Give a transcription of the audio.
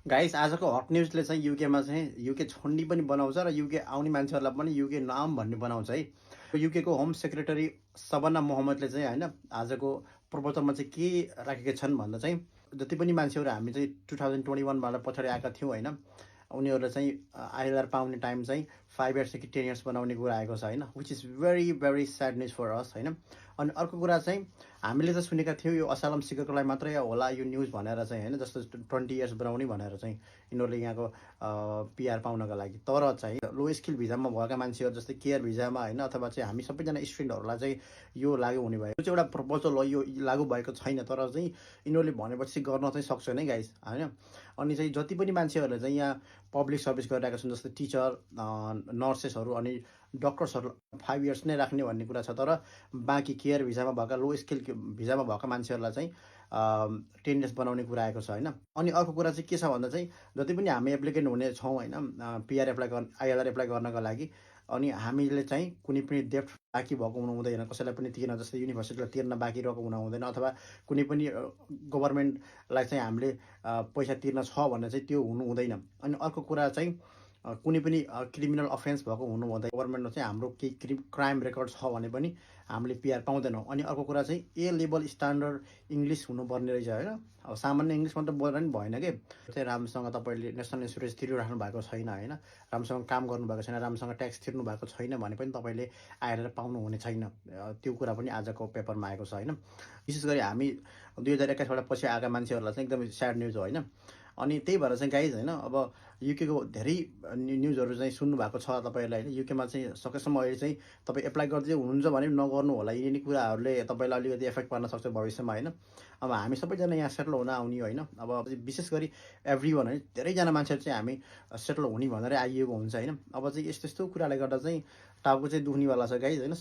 Guys आजको hot न्युजले चाहिँ युकेमा चाहिँ युके छोड्ने पनि बनाउँछ र युके आउने मान्छेहरूलाई पनि युके नाम भन्ने बनाउँछ है। युकेको होम सेक्रेटरी सबना मोहम्मदले चाहिँ होइन आजको प्रपोजलमा चाहिँ के राखेका छन् भन्दा चाहिँ जति पनि मान्छेहरू हामी चाहिँ 2021बाट पछाडि आएका थियौँ होइन, उनीहरूलाई चाहिँ आइएलआर पाउने टाइम चाहिँ 5 इयर्स कि 10 इयर्स बनाउने कुरा आएको छ होइन, which is very very sad news for us होइन। अनि अर्को कुरा चाहिँ हामीले त सुनेका थियौँ यो असालम सिकरको लागि मात्रै होला यो न्युज भनेर चाहिँ होइन, जस्तो 20 इयर्स बनाउने भनेर चाहिँ यिनीहरूले यहाँको पिआर पाउनका लागि। तर चाहिँ लो स्किल भिजामा भएका मान्छेहरू जस्तै केयर भिजामा होइन, अथवा चाहिँ हामी सबैजना स्टुडेन्टहरूलाई चाहिँ यो लागु हुने भयो। यो चाहिँ एउटा प्रपोजल हो, यो लागु भएको छैन, तर चाहिँ यिनीहरूले भनेपछि गर्न चाहिँ सक्छन् है गाइस होइन। अनि चाहिँ जति पनि मान्छेहरूले चाहिँ यहाँ पब्लिक सर्भिस गरिरहेका छन् जस्तै टिचर, नर्सेसहरू अनि डक्टर्सहरू 5 इयर्स नै राख्ने भन्ने कुरा छ। तर बाँकी केयर भिजामा भएका लो स्किल भिजामा भएका मान्छेहरूलाई चाहिँ 10 इयर्स बनाउने कुरा आएको छ होइन। अनि अर्को कुरा चाहिँ के छ भन्दा चाहिँ जति पनि हामी एप्लिकेन्ट हुने छौँ होइन, पिआर एप्लाई गर्न आइएलआर एप्लाई गर्नको लागि, अनि हामीले चाहिँ कुनै पनि डेप्ट बाँकी भएको हुनु हुँदैन, कसैलाई पनि तिर्न, जस्तै युनिभर्सिटीलाई तिर्न बाँकी रहेको हुनु हुँदैन, अथवा कुनै पनि गभर्मेन्टलाई चाहिँ हामीले पैसा तिर्न छ भने चाहिँ त्यो हुनु हुँदैन। अनि अर्को कुरा चाहिँ कुनै पनि क्रिमिनल अफेन्स भएको हुनु हुँदैन। गभर्मेन्टमा चाहिँ हाम्रो केही क्राइम रेकर्ड छ भने पनि हामीले पिआर पाउँदैनौँ। अनि अर्को कुरा चाहिँ ए लेभल स्ट्यान्डर्ड इङ्ग्लिस हुनुपर्ने रहेछ होइन। अब सामान्य इङ्ग्लिस मात्रै बोल्दा पनि भएन कि, चाहिँ राम्रोसँग तपाईँले नेसनल इन्सुरेन्स तिरिराख्नु भएको छैन होइन, राम्रोसँग काम गर्नुभएको छैन, राम्रोसँग ट्याक्स तिर्नु भएको छैन भने पनि तपाईँले आएर पाउनुहुने छैन। त्यो कुरा पनि आजको पेपरमा आएको छ होइन। विशेष गरी हामी 2021बाट पछि आएका मान्छेहरूलाई चाहिँ एकदमै स्याड न्युज हो होइन। अनि त्यही भएर चाहिँ गाइज होइन, अब युकेको धेरै न्युजहरू चाहिँ सुन्नुभएको छ तपाईँहरूलाई होइन। युकेमा चाहिँ सकेसम्म अहिले चाहिँ तपाईँ एप्लाई गर्दै हुनुहुन्छ भने पनि नगर्नु होला, यिनी कुराहरूले तपाईँलाई अलिकति एफेक्ट पार्न सक्छ भविष्यमा होइन। अब हामी सबैजना यहाँ सेटल हुन आउने होइन, अब विशेष गरी एभ्री वान है, धेरैजना मान्छेहरू चाहिँ हामी सेटल हुने भनेर आइएको हुन्छ होइन। अब चाहिँ यस्तो यस्तो कुराले गर्दा चाहिँ टाउको चाहिँ दुख्नेवाला छ गाइज होइन।